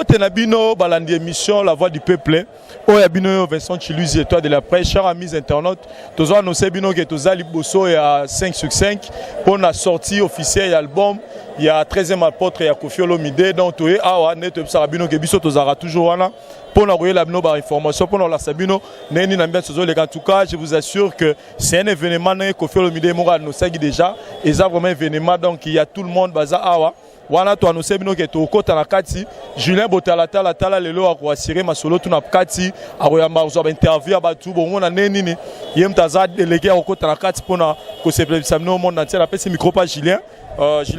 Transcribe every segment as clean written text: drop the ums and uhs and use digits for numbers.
Bote Nabino, balandi émission La Voix du Peuple. Oyabino Vincent Chiluzi, étoile de la presse, chers amis internautes. Tous annoncé Bino que tous ali bosso et à 5 sur 5 pour la sortie officielle de l'album. Il y a 13e apôtre, il y a Kofi Olomide. Donc, tu es à Net Sarabino que biso tous ara toujours là. Pour envoyer la information, pour la Sabino, en tout cas, je vous assure que c'est un événement Kofi Olomide Moura nous sait déjà. Et ça vraiment un événement, donc il y a tout le monde baza awa. Wana to annoncé bino ke to kota na kati Julien Botala tala lelo akwasire masolo tu na kati akoyamba zo ba interview abatu bongo na neni ni yem taza délégué akota na kati pona ko se samino monde entier la pesi micro pa Julien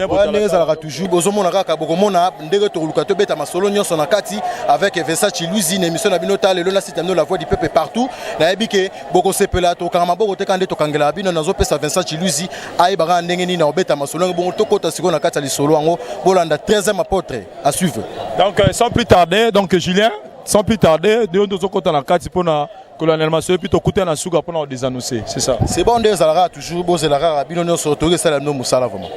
Botala nezalaka toujours bozomona kaka bokomona ndenge to luka to beta masolo nyonso na kati avec Vincent Chiluzi na émission na bino ta lelo na site La Voix du Peuple partout na yebike boko sepela to kanga maboko te kande to kangela bino nazo pesa Vincent Chiluzi ay baka ndenge ni na obeta masolo bongo to kota siko na kati ya lisolo ngo bolanda 13e apôtre à suivre. Donc sans plus tarder, donc Julien, sans plus tarder, de nous côté la carte pour na colonellement ce plutôt côté na suga pour nous désannoncer, c'est ça. C'est bon des alara toujours beau zelara bino no so toge sala no musala vraiment.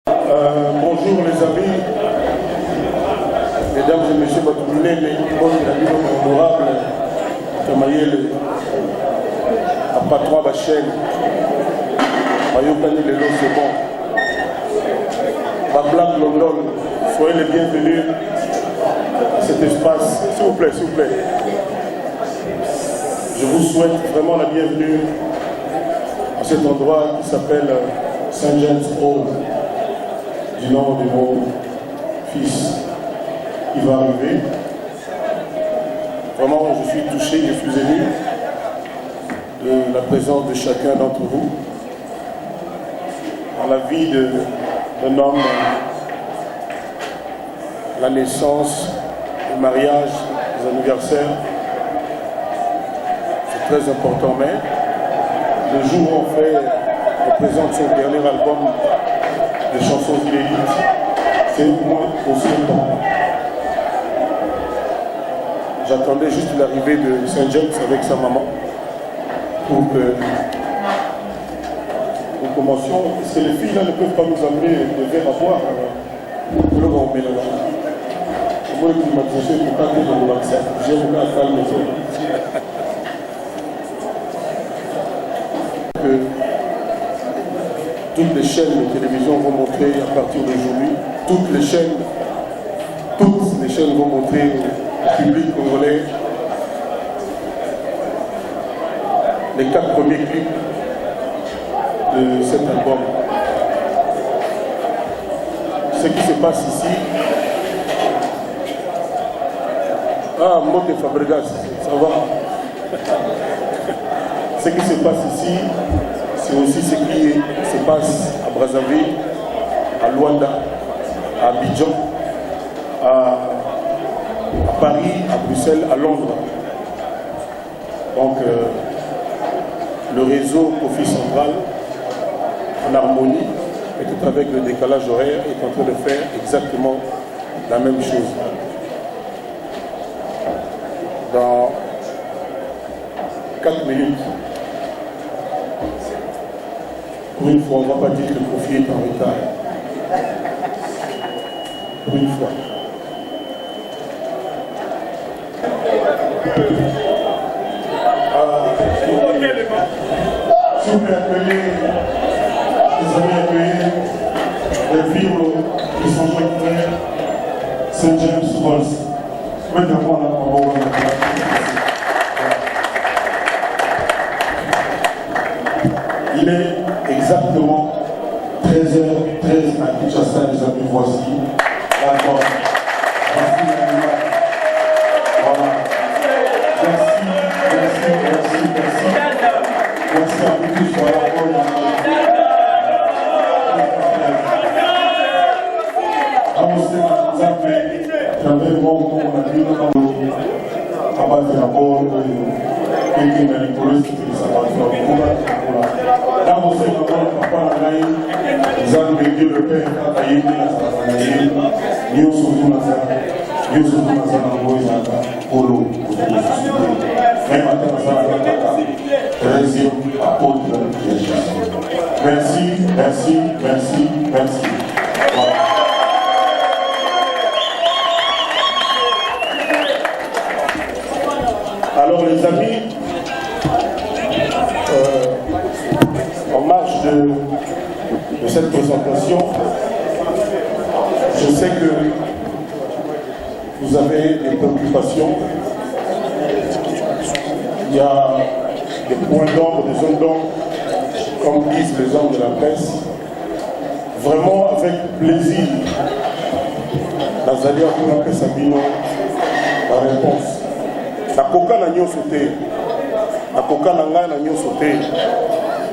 Bonjour les amis, mesdames et messieurs, votre bonne honorable Kamayel à patron Bachel. Ayokani Lelo, c'est bon. Black London, soyez les bienvenus à cet espace. S'il vous plaît, s'il vous plaît. Je vous souhaite vraiment la bienvenue à cet endroit qui s'appelle Saint James Hall, du nom de mon fils qui va arriver. Vraiment, je suis touché, je suis ému de la présence de chacun d'entre vous. Dans la vie d'un homme, la naissance, le mariage, les anniversaires, c'est très important, mais le jour où on présente son dernier album de chansons inédites, c'est moins aussi important. J'attendais juste l'arrivée de Saint James avec sa maman pour que nous commencions. Est-ce que les filles là ne peuvent pas nous amener des verres à boire? Le grand mélange. Moi, je m'attachais pour pas que je me l'accès. J'ai aucun calme. Que toutes les chaînes de télévision vont montrer à partir d'aujourd'hui, toutes les chaînes vont montrer au public congolais les 4 premiers clips de cet album. Ce qui se passe ici, Mote Fabregas, ça va. Ce qui se passe ici, c'est aussi ce qui se passe à Brazzaville, à Luanda, à Abidjan, à Paris, à Bruxelles, à Londres. Donc, le réseau Kofi Central, en harmonie, et tout avec le décalage horaire, est en train de faire exactement la même chose. Dans 4 minutes, pour une fois, on ne va pas dire que le Kofi est en retard. Pour une fois. Si vous pouvez appeler les amis accueillis, les filles qui sont jeunes frères, Saint James Hall. Il est exactement 13h13 à Kinshasa, les amis, voici l'album. Voici l'animal. Voilà. Merci. Merci à vous tous pour la Merci. Alors les amis, en marge de cette présentation, je sais que vous avez des préoccupations. Il y a des points d'ombre, des zones d'ombre, comme disent les hommes de la presse. Vraiment avec plaisir, Nazali a Sabino la réponse. La coca n'a pas sauté. La coca n'a pas sauté.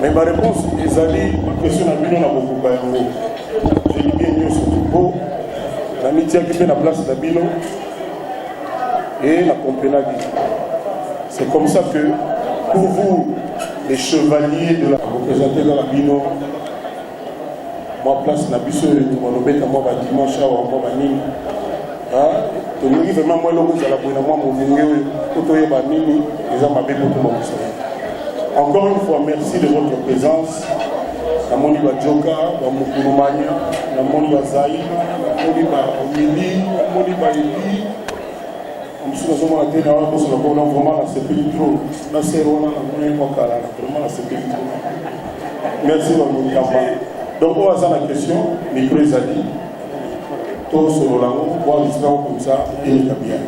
Mais ma réponse est allée, ma question n'a pas beaucoup de je dis bien mieux surtout. L'amitié qui fait la place d'Abino et la compagnie. C'est comme ça que pour vous, les chevaliers de la représenter dans l'Abino, moi place Nabiso et Monomé, moi dimanche à moi Nini. Tu nous dis vraiment moi l'homme à la bonne moi mon vingue, tout est Nini, les hommes avec beaucoup de encore une fois, merci de votre présence. La moni ba Joka, ba Mukurumania, la moni ba Zaï, la moni ba Omili, la moni ba Eli. On se souvient de la télé, on se voit vraiment la sépulture. La Serona, la moni Mokala, vraiment la sépulture. Merci de mon campagne. Donc on va faire la question, micro Zali. Tout sur le langue, voir l'histoire comme ça, et il est bien.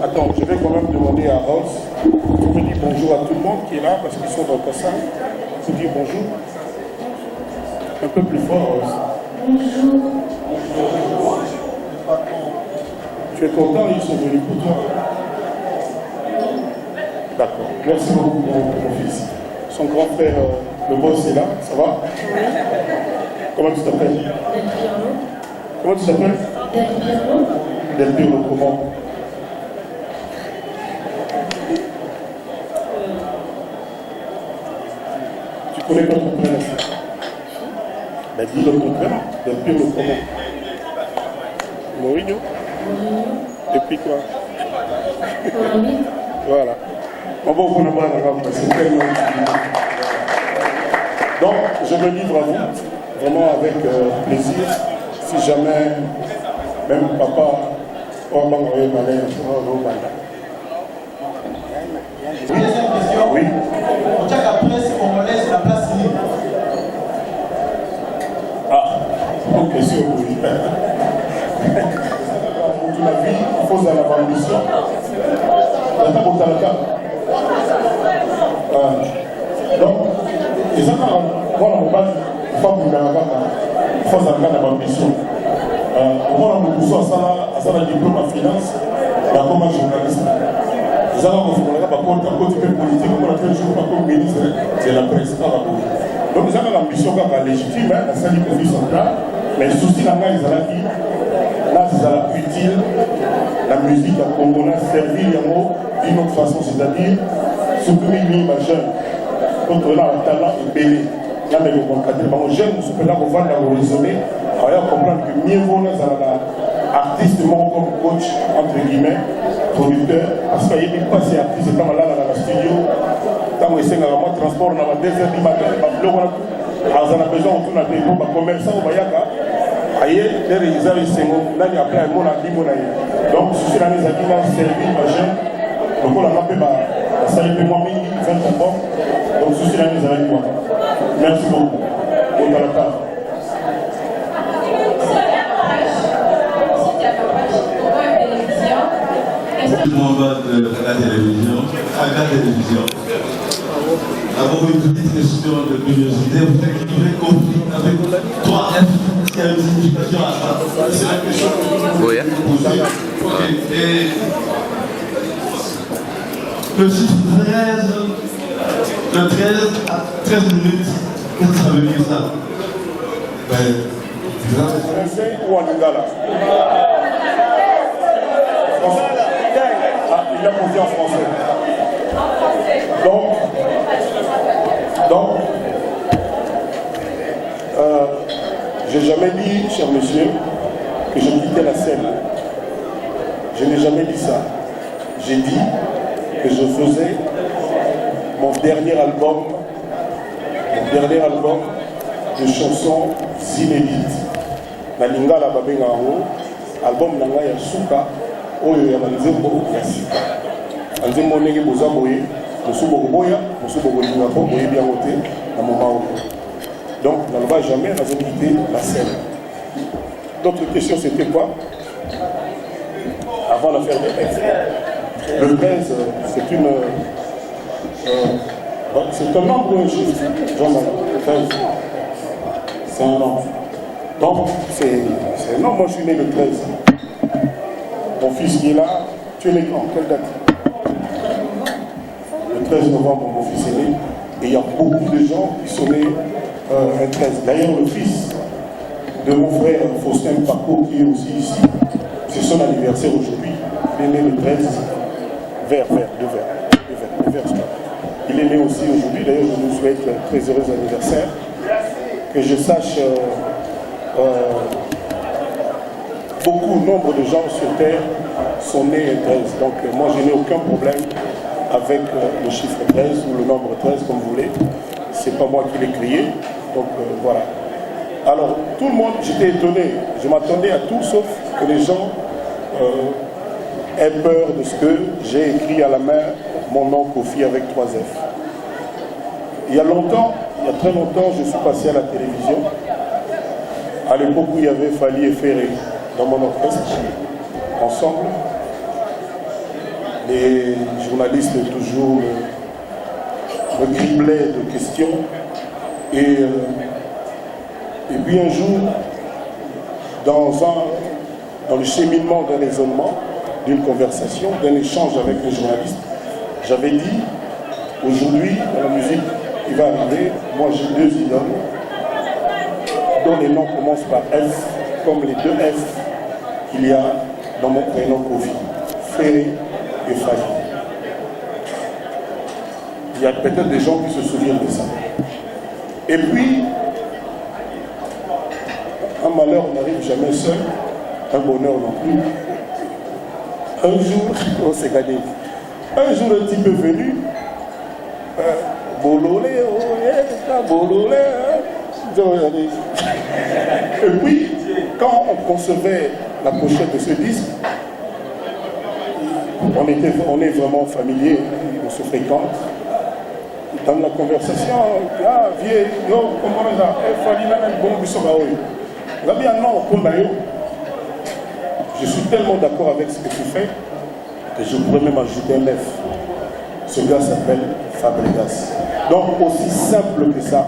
Attends, je vais quand même demander à Rose. Tu peux dire bonjour à tout le monde qui est là parce qu'ils sont dans le passage. Tu dis bonjour. Un peu plus fort, Rose. Bonjour. Tu es content, ils sont venus pour toi. D'accord. Merci beaucoup, mon fils. Son grand frère, le boss, est là. Ça va? Oui. Comment tu t'appelles? Del Piero. Comment tu t'appelles? Del Piero. Del Piero, comment? Tu connais pas ton prénom? Ben dis-le ton prénom. Del Piero, comment? Mourinho? Depuis quoi? Voilà. On va vous demander c'est tellement donc, je me livre à vous, vraiment avec plaisir. Si jamais, même papa, on va m'envoyer ma lettre, oui. On tient la presse congolaise, la place libre. Ah, donc question, oui. Toute la vie, il faut avoir l'ambition. Donc, les gens, moi, on va pas pour il faut avoir l'ambition. On va beaucoup de diplôme en finance, comme un journaliste. Les gens vont faire un politique, on a fait toujours comme ministre de la presse. Donc, ils ont l'ambition légitime, la salle du conflit central, mais le souci là, ils ont dit. Là, c'est utile, la musique à Congo a servi d'une autre façon, c'est-à-dire, surtout les jeunes, contre là, un talent est belé. Là, mais le concadré, les jeunes, nous sommes là pour voir la raisonner, alors comprendre que mieux vaut là, artiste, comme coach, entre guillemets, producteur, parce qu'il y a des passés artistes, comme là, dans le studio, quand on essaie de avoir transport, on a 2 heures du matin, on a besoin de tout le temps, commerçant au Bayaka. Aïe, les réalisateurs, là, il y a plein de monde à dire. Donc, je suis là, les amis, là, servi, ma jeune. Donc, on a appelé ma salle de moi, 20 ans. Donc, je suis là, les amis, moi. Merci beaucoup. Au Talata. Tout le monde va de la télévision. À la télévision. D'abord, une petite question de curiosité. Vous êtes livré conflit avec 3F. Est-ce qu'il y a une signification à ça? C'est la question que vous posez. Ok. Et le chiffre 13, le 13 à 13 minutes, qu'est-ce que ça veut dire ça? Français ou en lingala? Ah, il a posé en français. Donc, j'ai jamais dit, cher monsieur, que je quittais la scène. Je n'ai jamais dit ça. J'ai dit que je faisais mon dernier album de chansons inédites. Na lingala babenga ngo album nanga ya suka oyo ya banzembo ya sika. Anzembo ndenge boza boye, mosu bokoboya, mosu bokolinga po boye bien côté na moment où. Donc, on ne va jamais quitter la scène. D'autres questions, c'était quoi? Avant l'affaire de 13. Le 13, c'est un nombre juste, Jean-Marie. 13. C'est un nombre. Donc, c'est un nombre. Moi, je suis né le 13. Mon fils qui est là, tu es né quand? Quelle date? Le 13 novembre, mon fils est né. Et il y a beaucoup de gens qui sont nés un 13. D'ailleurs, le fils de mon frère Faustin Paco, qui est aussi ici, c'est son anniversaire aujourd'hui. Il est né le 13, vert. Il est né aussi aujourd'hui. D'ailleurs, je nous souhaite un très heureux anniversaire. Que je sache, nombre de gens sur Terre sont nés le 13. Donc, moi, je n'ai aucun problème avec le chiffre 13 ou le nombre 13, comme vous voulez. C'est pas moi qui l'ai créé. Donc, voilà. Alors, tout le monde, j'étais étonné. Je m'attendais à tout sauf que les gens aient peur de ce que j'ai écrit à la main, mon nom Kofi avec 3 F. Il y a très longtemps, je suis passé à la télévision. À l'époque où il y avait Fali et Ferré dans mon orchestre, ensemble. Les journalistes toujours me criblaient de questions. Et puis un jour, dans le cheminement d'un raisonnement, d'une conversation, d'un échange avec les journalistes, j'avais dit, aujourd'hui, dans la musique qui va arriver, moi j'ai 2 idoles, dont les noms commencent par F, comme les 2 F qu'il y a dans mon prénom Kofi, Ferré et Fali. Il y a peut-être des gens qui se souviennent de ça. Et puis, un malheur n'arrive jamais seul, un bonheur non plus. Un jour, on s'est gagné. Un jour, un type est venu, bololé, bololé. Et puis, quand on concevait la pochette de ce disque, on est vraiment familier, on se fréquente. Dans la conversation, vieux, comment on a je suis tellement d'accord avec ce que tu fais que je pourrais même ajouter un F. Ce gars s'appelle Fabregas. Donc, aussi simple que ça,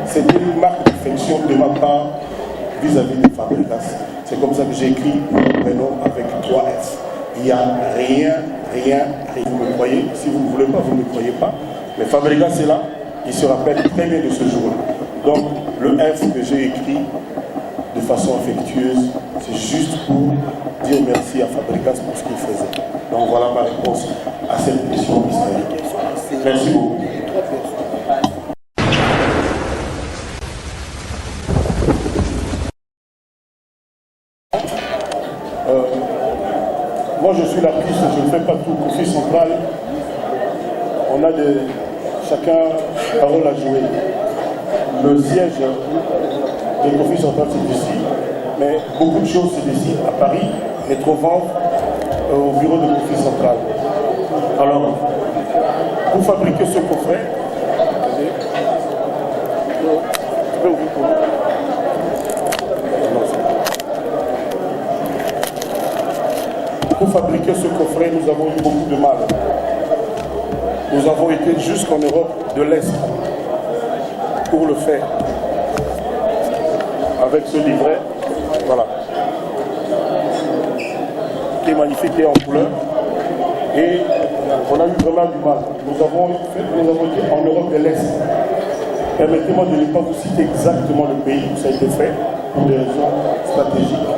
c'était une marque d'affection de ma part vis-à-vis de Fabregas. C'est comme ça que j'ai écrit mon prénom avec 3 F. Il n'y a rien. Vous me croyez? Si vous ne voulez pas, vous ne me croyez pas. Mais Fabregas est là, il se rappelle très bien de ce jour-là. Donc, le F que j'ai écrit de façon affectueuse, c'est juste pour dire merci à Fabregas pour ce qu'il faisait. Donc, voilà ma réponse à cette question mystérieuse. Merci beaucoup. Moi, je suis l'artiste, je ne fais pas tout. Kofi Central, on a chacun un rôle à jouer. Le siège de Kofi Central, c'est ici, mais beaucoup de choses, c'est ici, à Paris, mais trop vendre au bureau de Kofi Central. Alors, pour fabriquer ce coffret, tu peux ouvrir pour nous. Pour fabriquer ce coffret, nous avons eu beaucoup de mal. Nous avons été jusqu'en Europe de l'Est pour le faire. Avec ce livret, voilà, qui est magnifique et en couleur. Et on a eu vraiment du mal. Nous avons été en Europe de l'Est. Permettez-moi de ne pas vous citer exactement le pays où ça a été fait, pour des raisons stratégiques.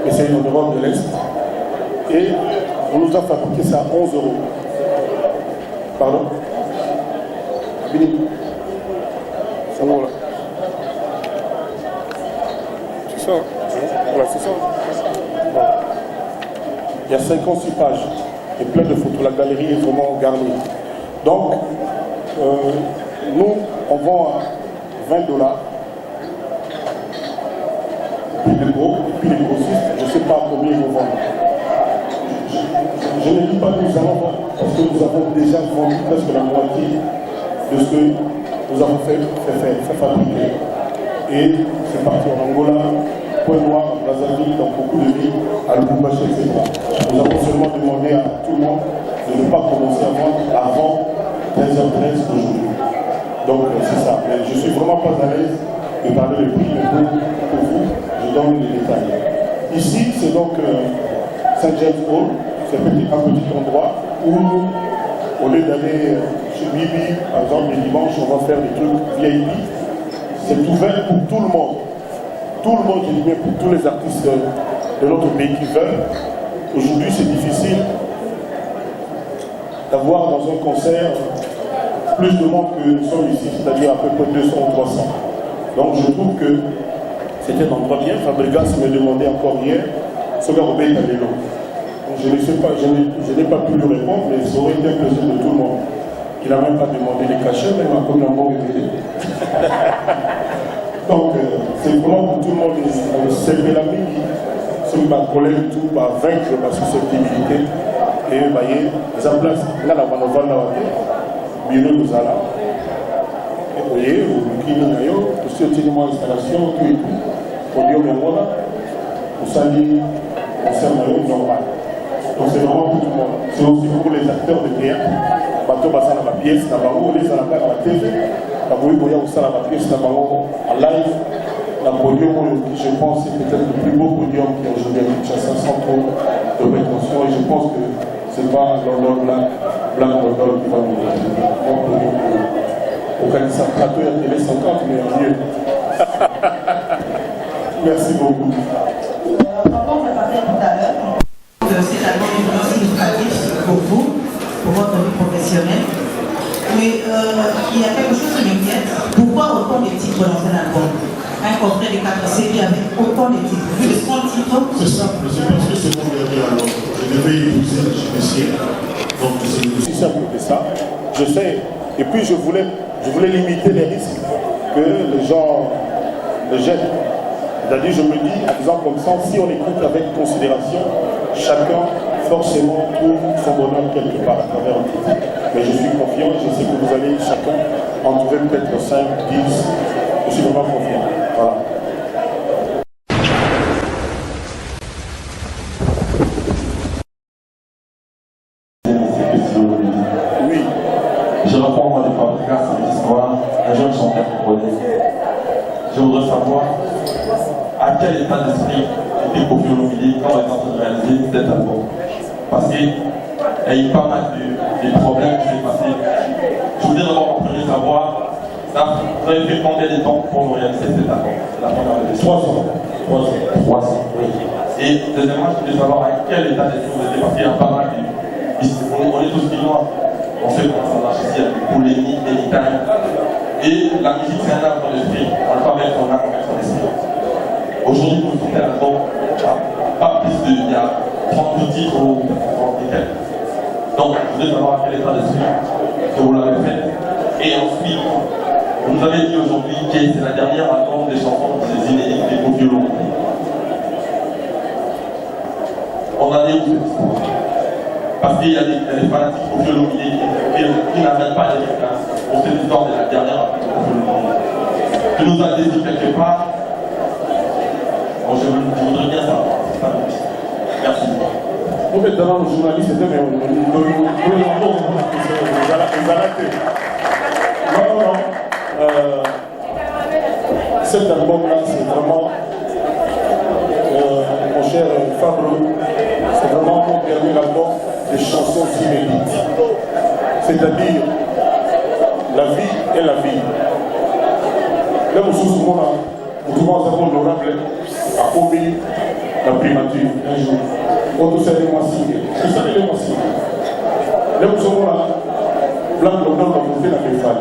Mais c'est en Europe de l'Est. Et on nous a fabriqué ça à 11 €. Pardon? Bini. C'est bon là. C'est ça. Voilà, c'est ça. Bon. Il y a 56 pages et plein de photos. La galerie est vraiment garnie. Donc, nous, on vend à 20 $. Et puis les grossistes, je ne sais pas combien ils vont vendre. je ne dis pas que nous allons voir, parce que nous avons déjà vendu presque la moitié de ce que nous avons fait fabriquer. Et c'est parti en Angola, Pointe-Noire, Brazzaville, dans beaucoup de villes, à Lubumbashi, etc. Nous avons seulement demandé à tout le monde de ne pas commencer à vendre avant 15h13 aujourd'hui. Donc c'est ça. Mais je ne suis vraiment pas à l'aise de parler le prix, mais pour vous, je donne les détails. Ici, c'est donc Saint James Hall, c'est un petit endroit où, au lieu d'aller chez Bibi, par exemple, les dimanches, on va faire des trucs VIP. C'est ouvert pour tout le monde. Tout le monde, je dis bien pour tous les artistes de notre pays qui veulent. Aujourd'hui, c'est difficile d'avoir dans un concert plus de monde que nous sommes ici, c'est-à-dire à peu près 200 ou 300. Donc je trouve que c'était un endroit bien. Fabregas me demandait encore hier, ce gars Robert Tabello. Je ne sais pas, je n'ai pas pu lui répondre, mais ça aurait été un plaisir de tout le monde. Il n'a même pas demandé les cachets, mais il m'a comme un mot révélé. Donc, c'est vraiment pour tout le monde. C'est Bellamy qui, c'est ma collègue, tout, va vaincre ma susceptibilité. Et, vous voyez, les place, là, la Vanoval, là, Bino nous a là. Et, vous voyez, qui nous a eu, aussi, au témoin d'installation, tout, podium et moi, on s'allie, on s'aime normal. Donc, c'est vraiment pour tout le monde. C'est aussi pour les acteurs de théâtre. Bateau bassin dans la pièce, dans la roue, les à la TV. La Boïboya au sein de la pièce, en live, la podium qui je pense c'est peut-être le plus beau podium qui a aujourd'hui à Kinshasa sans trop de prétention et je pense que c'est pas l'honneur blanc qui va nous organiser un plateau et la télé 50 mais mieux. Merci beaucoup. Comme on fait parler tout à l'heure, c'est d'abord une significatif pour vous, pour votre vie professionnelle. Mais il y a quelque chose qui m'inquiète. Pourquoi autant de titres dans un album? Un coffret de 4 CD avec autant de titres. Vu les 30 titres. C'est simple, c'est parce que c'est mon dernier album. Je devais épouser le ciel. Donc c'est aussi simple que ça. Je sais. Et puis je voulais limiter les risques que les gens le jettent. C'est-à-dire, je me dis, par exemple, comme ça, si on écoute avec considération, chacun forcément trouve son bonheur quelque part à travers un titre. Mais je suis confiant, je sais que vous allez chacun en trouver peut-être 5, 10. Je suis vraiment confiant. Voilà. Oui. Je reprends moi des Fabregas en histoire, un jeune chanteur congolais. Je voudrais savoir à quel état d'esprit était Koffi Olomide quand on est en train de réaliser cet album. Parce qu'il y a eu pas mal de problèmes qui s'est passé. Je voudrais d'abord en premier savoir, ça, vous avez fait combien de temps pour nous réaliser cet album? C'est la première question. 3 ans. 3 ans, oui. Et deuxièmement, je voulais savoir à quel état d'esprit vous étiez, parce qu'il y a pas mal de... On est tous clients, on sait comment ça marche ici, il y a des polémiques, des détails. Et la musique, c'est un arbre d'esprit. On ne peut pas mettre son âme, on met son esprit. Aujourd'hui, vous sortez un album, pas plus de... Il y a 30 titres ou 30 quelques. Donc, je voulais savoir à quel état d'esprit que vous l'avez fait. Et ensuite, vous nous avez dit aujourd'hui que c'est la dernière album des chansons des inédites des Koffi Olomide. On a dit où cette histoire? Parce qu'il y a des fanatiques Koffi Olomide qui n'arrêtent pas les références pour cette histoire de la dernière album de Koffi Olomide. Tu nous as dit quelque part. Bon, je voudrais bien savoir. Merci. Vous êtes dans le journaliste, c'était mais on non. Cet album-là, c'est vraiment, mon cher Fabio, c'est vraiment mon dernier album de chansons inédites. C'est-à-dire, la vie est la vie. Là, nous sommes souvent là, nous commençons à être honorable à Obi, la primature, un jour. On tous allait moi signer. Vous savez les moi signer. Là, nous sommes là, blanc, blanc, blanc, on fait la méfale.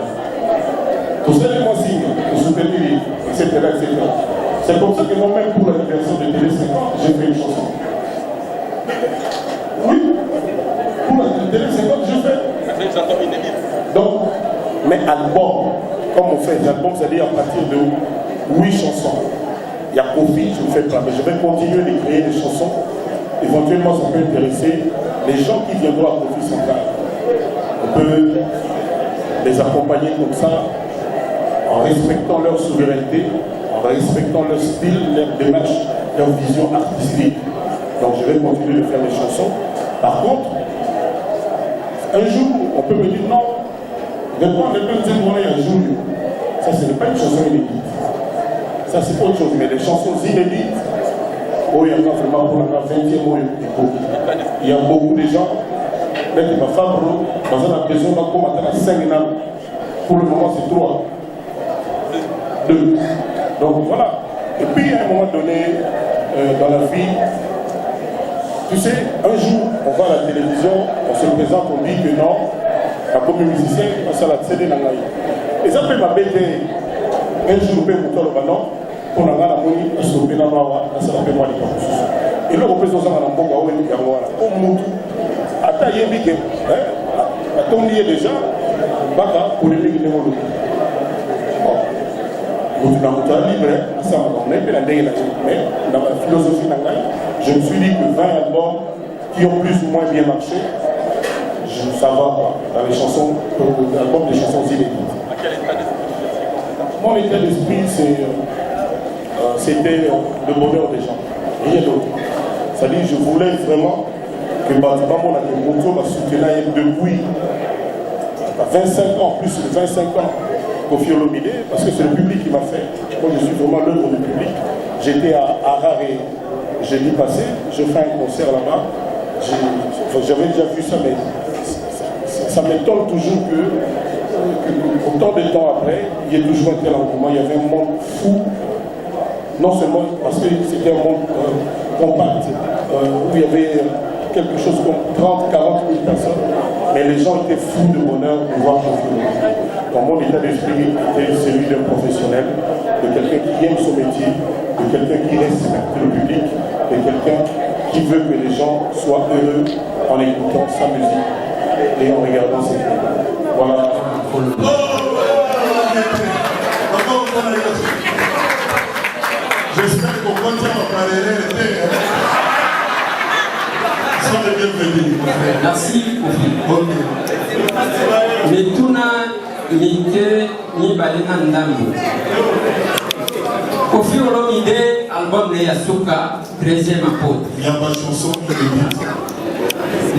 Vous savez moi signer, vous soutenir, etc., etc. C'est comme ça que moi-même, pour l'anniversaire de Télé 50, j'ai fait une chanson. Oui, pour la Télé 50, je fais. C'est une chanson inédite. Donc, mais album, comme on fait des albums, c'est-à-dire à partir de 8 chansons. Il y a Koffi, je ne fais pas, mais je vais continuer de créer des chansons. Éventuellement, ça peut intéresser les gens qui viendront à Kofi Central, on peut les accompagner comme ça, en respectant leur souveraineté, en respectant leur style, leur démarche, leur vision artistique. Donc je vais continuer de faire mes chansons. Par contre, un jour, on peut me dire non, un jour, ça ce n'est pas une chanson inédite. Ça c'est autre chose, mais les chansons inédites, oh, il y en a vraiment pour la 20e. Il y a beaucoup de gens, même ma femme, dans un besoin de 5 ans. Pour le moment, c'est 3. 2. Donc voilà. Et puis à un moment donné, dans la vie, tu sais, un jour, on va à la télévision, on se présente, on dit que non, la commune musicien, on s'est la télé dans la vie. Et ça fait ma bête, un jour, on peut monter le ballon, pour la moni, on se fait dans la mawa, ça fait moi les campus. Et là, on peut se faire dans la bonne mawa, on est au monde. Attends, il y a un big, attends, il y a déjà, baka, pour les big de mon donc, dans mon temps libre, on est la mais dans la philosophie, je me suis dit que 20 albums qui ont plus ou moins bien marché, ça va dans les chansons, l'album des chansons inédites. Mon état d'esprit, c'était le bonheur des gens, rien d'autre. C'est-à-dire, je voulais vraiment que Batimaman a moto va soutenir depuis 25 ans, plus de 25 ans. Kofi Olomide, parce que c'est le public qui m'a fait. Moi, je suis vraiment l'œuvre du public. J'étais à Harare jeudi passé, je fais un concert là-bas. J'avais déjà vu ça, mais ça m'étonne toujours que autant de temps après, il y ait toujours un tel engouement. Il y avait un monde fou, non seulement parce que c'était un monde compact, où il y avait quelque chose comme 30, 40 000 personnes, mais les gens étaient fous de bonheur de voir Kofi Olomide. Dans mon état d'esprit était celui d'un professionnel, de quelqu'un qui aime son métier, de quelqu'un qui respecte le public, de quelqu'un qui veut que les gens soient heureux en écoutant sa musique et en regardant ses films. Voilà. J'espère qu'on continue à parler. Soyez bienvenus. Merci, Kofi. Mais tout Mite ni balina ndambo. Kofi Olomide, album de Yasuka, 13e apôtre. Il y a ma chanson qui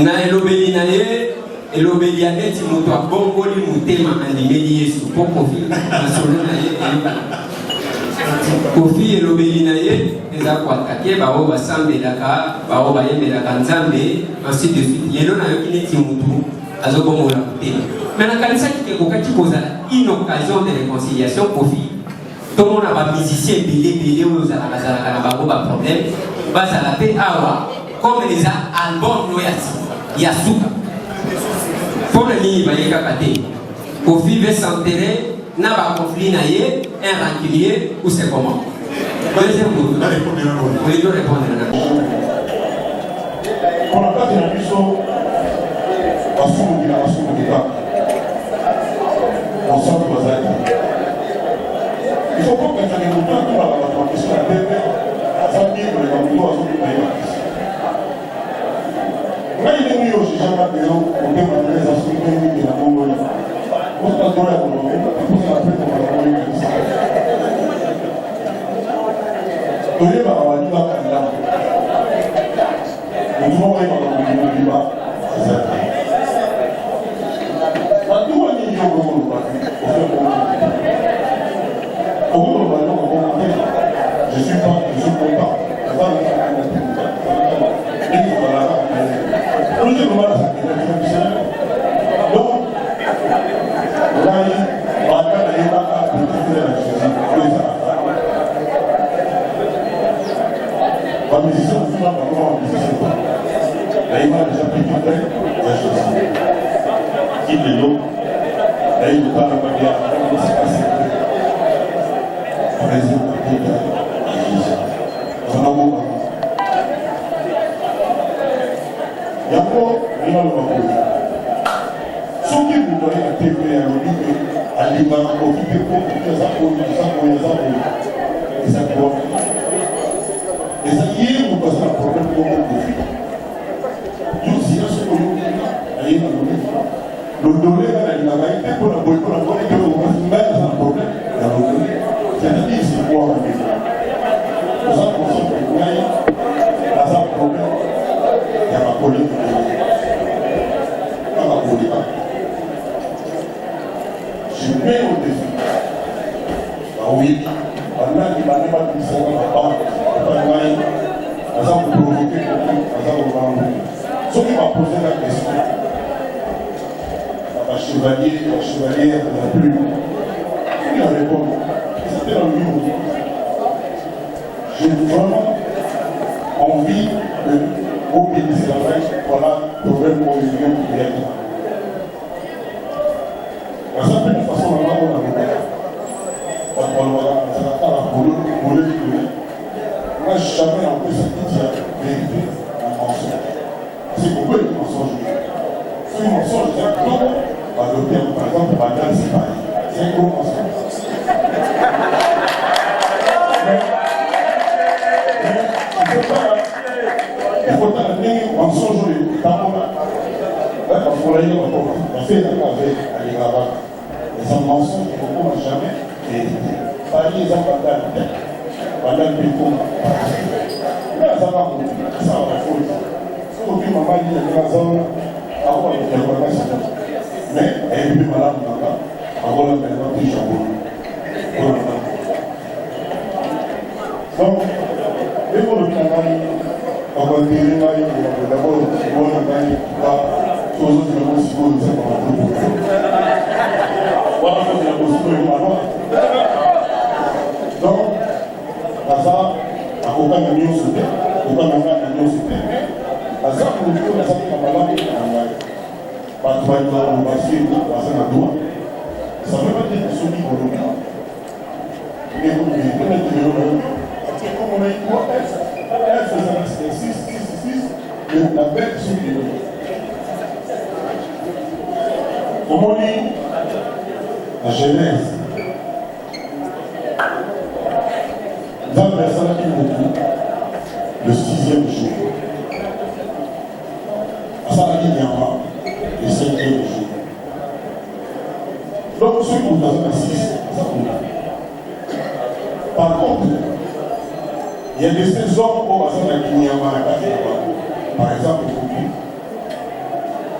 est na elobeli na ye, elobeli ya neti moto abongoli motema andimeli Yesu po Kofi na solo na ye. Kofi elobeli na ye, eza kwatake bao basambelaka, bao bayembelaka Nzambe, ainsi de suite. Yelo na yoki neti moto azobomola motema. Mais dans le cas où une occasion de réconciliation, Kofi, tout le monde a des musiciens belé, où nous avons un problème, bah ça la paix awa, comme les albums Yasuka. Pour le nid, il y a Kofi veut s'enterrer, n'a pas conflit, un rancunier, ou c'est comment? Deuxième coup, vous devez répondre. On n'a pas de la mission à son on sent que vous êtes. Il faut pas que tu aies autant de la transmission à tête, à sa vie, pour les gens à son pays. Moi, il est mis au Chijama de l'eau, on peut maintenir les instruments de la Mongolie. On se passe dans la Mongolie, on se rappelle qu'on va la Mongolie. On est dans la Liba Kanda. On se voit dans la Liba. Je suis content. Donc, la musicien, on va vraiment musicien. Là, il m'a déjà pris tout près, la chose. Quitte l'eau. Là, il ne parle pas bien. C'est assez. Président Yako, il a le rapport. Ce qui vous donne à TV, à l'olive, à l'ima, au vide, pour que ça et ça doit. Et ça y est, vous passez un problème pour vous. Nous, si nous Le donné dans la vérité pour la bonne que on a un problème. C'est-à-dire c'est quoi nous avons conscience que nous avons un problème. Il y a ma collègue dans la politique. Je mets au défi. Oui, pendant qu'il m'a même pas dit ça, on n'a pas provoqué quelqu'un, ce qui m'a posé la question, la chevalière de la plume, il a répondu, c'était dans le livre. J'ai vraiment envie de mobiliser la fin, voilà le problème pour les gens qui viennent. La seule façon on a moi, jamais en plus dit la vérité, un mensonge. C'est pourquoi il y a un mensonge. Ce mensonge, c'est un gros. Par exemple, Bandal, c'est pareil. C'est un gros mensonge. Il faut pas amener un mensonge de Tamona. Parce qu'on l'a dit, on a fait la avec Alibaba. Mais un mensonge, on n'a jamais vérité. Par exemple, Bandal Pécom. Mais ça va vous ça va vous si vous dites maman il y a des gens à quoi il y a pas ça mais elle est malade là avant la maintenant du jambon donc les mots de canal on va dire là il faut d'abord on va gagner là chose de la musique de ça voilà c'est la position donc ça akoka na nyonso te akoka na ngai na nyonso te aza koloko nazali na malamu na ngai bato bayeba basiri baza na droit ça veut pas dire que soki kolobi ekomeleonayobi parce que comme on a eu droit elle faisait 6 mais la bête soki elobi omoni la genèse dans personne qui beaucoup le 6e jour. À ça, il y a le 5e jour. Donc, ceux qui ont dans un 6, ça compte. Par contre, il y a des saisons où il y a par exemple,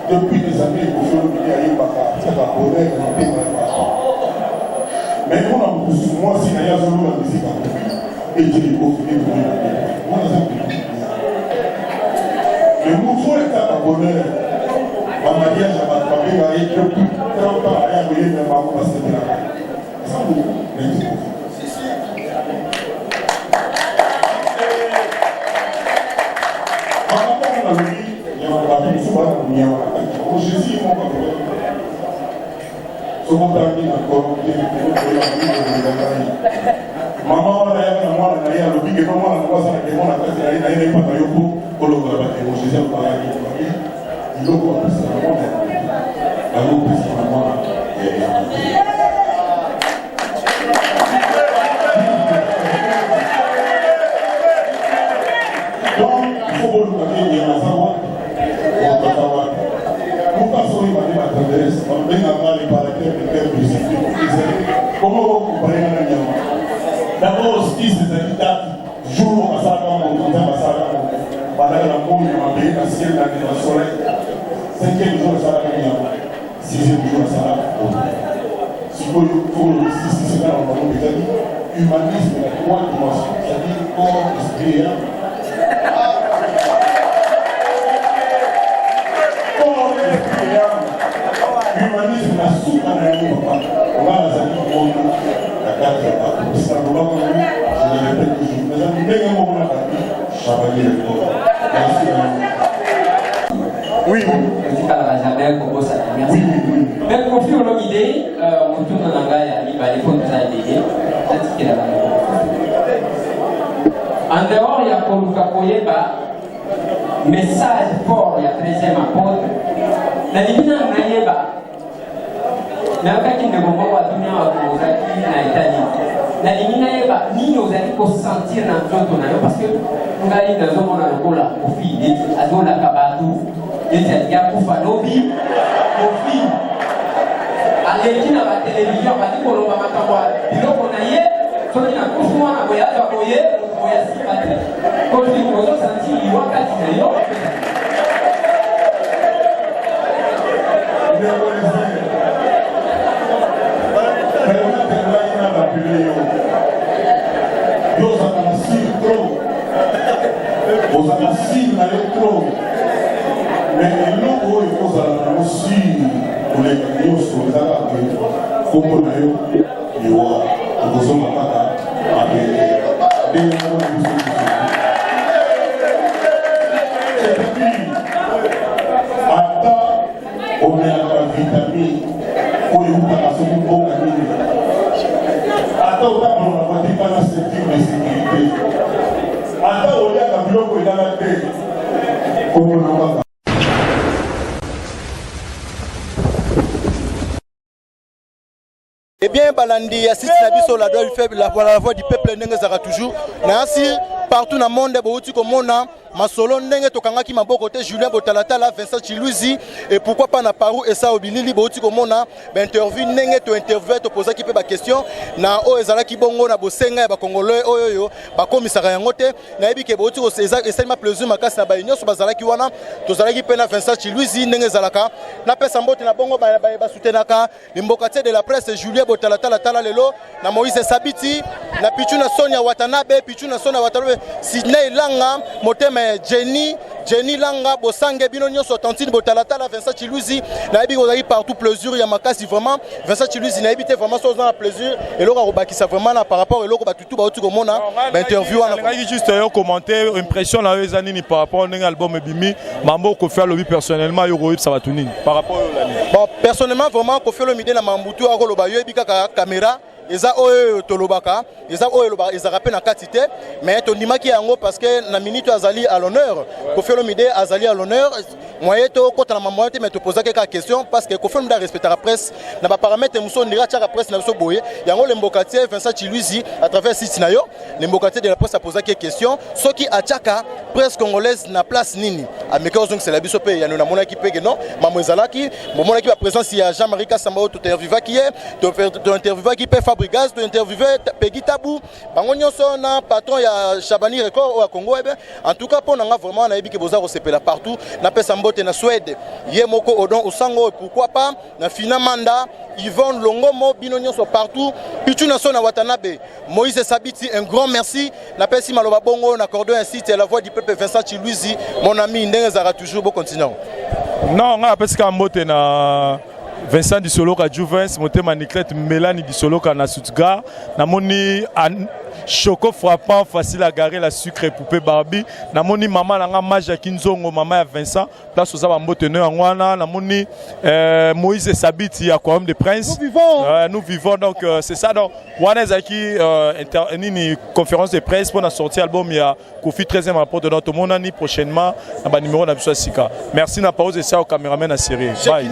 depuis des années, il y a eu mais moi, si il y a la musique et je l'ai confirmé pour moi, mais nous faut être à bonheur. Ma mariage à ma famille a été depuis 30 ans à y avoir une maman parce que c'est là. Ça vous mais tu on a dit, il y a un papier souvent, il y a un Jésus, mon papa. Ce qu'on t'a mis encore, maman on a eu un mois à le big et maman on a passé à la maman à la pas de yoko pour le gars et Jésus a parlé il doit pas passer à la maman la roue plus à la maman donc il faut que nous il y a un savoir pour passer au niveau de la tendresse on vient à les paraquets de terre comment vous comparez à la maman. D'abord, ce qui s'est habitat, jour à Sara, on a Sara, pendant la bombe, on a payé parce qu'il y a le soleil. 5e jour à Sara, 6e jour à Sara. Si vous voulez, si c'est là, on va déjà dire, humanisme, la 3 dimensions, c'est-à-dire corps, esprit et âme. Corps, esprit et âme. Humanisme, la soupe à la papa. On va la salir au monde. La 4 étapes. Je le répète toujours. Mais j'en ai bien un moment à chevalier le corps. Merci. Oui. Merci. Mais Kofi Olomide, on tourne en anglais, il va aller pour nous aider. En dehors, il y a Koluka Koyeba, message fort, il y a 13e apôtre. La divine Nayeba. Mais wakati ndegombo wa dunia wa kozaki na Italie na limina yeba nini ozali ko sentir na nzoto na yo parce que ngai nazomona lokola kofi azola kabatu eti ya kufa lobi kofi leki na batelevizio bati koloba makambo ya biloko na ye soki na kufu wana boyaza boye boya nsima te kofi ozosanti liwa kati na yo mais eloko oyo ekozala nango si koleka nyonso ezaka pe kombo na yo liwa okozonga kaka mabele ndenge moko na biso ata omelaka vitamine oyo eutaka soki mboka nini ata otambolona kotika na secteur de sécurité ata oliaka biloko elala te kombo na kaka. Eh bien, Balandi, assiste la biso la voix du peuple n'engezara toujours. Nansi partout dans le monde, beaucoup comme mona, masolo n'enge tokangaki maboko te Julien Botalatala, Vincent Chiluzi et pourquoi pas na Paru et ça obilili beaucoup comme mona, interview n'enge to interview to poser qui peut ba question na o ezala ki bongo na bosenga ba congolais oyoyo ba commissariat ngote na yebi ke beaucoup César et ma plaisir makasi na ba union so bazala ki wana to zala ki pena Vincent Chiluzi n'enge zalaka na pesa mbote na bongo ba soutenaka limbokate de la presse Julien Botalatala tala lelo na Moïse Sabiti na Pichuna Sonia Watanabe Pichuna Sonia Watanabe Sidney Langa Motema Jenny Langa Bosange bino nyonso Tantine Botalatala Vincent Chiluzi na yebi kozali partout plaisir ya makasi vraiment Vincent Chiluzi na yebi te vraiment so dans plaisir et loko robakisa vraiment na par rapport eloko batutu ba otu komona ba interview wana ngai juste yo commenter impression na yo nini par rapport à album Bimi mambo ko faire lobby personnellement yo roib ça va tout nini par rapport au bon personnellement vraiment ko faire le midi na mambutu akoloba yo yebi kaka caméra eza oyo tolobaka eza oyo ezaka pe na kati te mais tondimaki yango parce que na minute azali à l'honneur Koffi Olomide azali à l'honneur moyen to kota na mamoya te mais to poser quelques questions parce que Koffi Olomide respecte la presse na ba paramètres muso ndira tchaka presse na biso boye yango le mbokati Vincent Chiluzi à travers site na yo le mbokati de la presse a posé quelques questions soki atchaka presse congolaise na place nini ameka donc c'est la biso pe yano na mona ki pege non mamozalaki mona ki ba présence ya Jean-Marie Kassamba to interviewa ki to interviewa ki pe Fabrigas to interviewer Peggy Tabou bango nyonso na patron ya Chabani Record au Congo en tout cas pour nga vraiment na yebi ke boza resepela partout na pesa mbote na Suède Yemoko Odon Osango pourquoi pas na Fina Manda Yvonne Longomo bino nyonso partout Pichuna Sona Watanabe Moïse Sabiti un grand merci na pesi maloba bongo na cordon ainsi la voix du peuple Vincent Chiluzi mon ami ndengezara toujours bon continuons non nga pesi ka mbote na Vincent Dissoloka Juvens, Motema Niclette Mélanie Dissoloka na Stuttgart, namoni choco frappant facile à garer la sucre poupée Barbie, namoni maman nanga Maja Kinzongo maman ya Vincent, place aux abamboteneux en wana, namoni Moïse Sabiti à Quorum des Princes. Nous vivons donc c'est ça donc wana zaki une conférence de presse pour la sortie album il y a Kofi 13e rapport de notre monde prochainement na ba numéro na biso sika. Merci na pause et ça au caméraman à série. Bye.